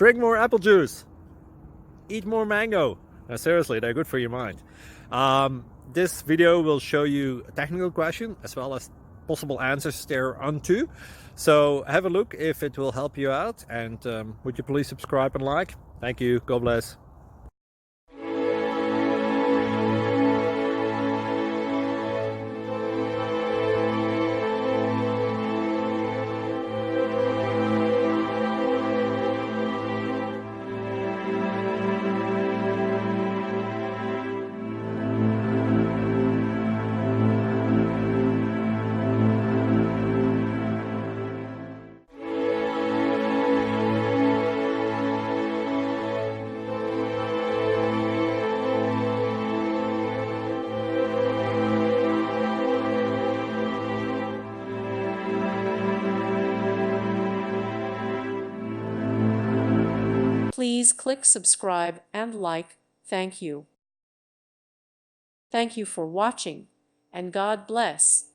Drink more apple juice. Eat more mango. No, seriously, they're good for your mind. This video will show you a technical question as well as possible answers thereunto. So have a look if it will help you out, and would you please subscribe and like? Thank you. God bless. Please click subscribe and like. Thank you. Thank you for watching, and God bless.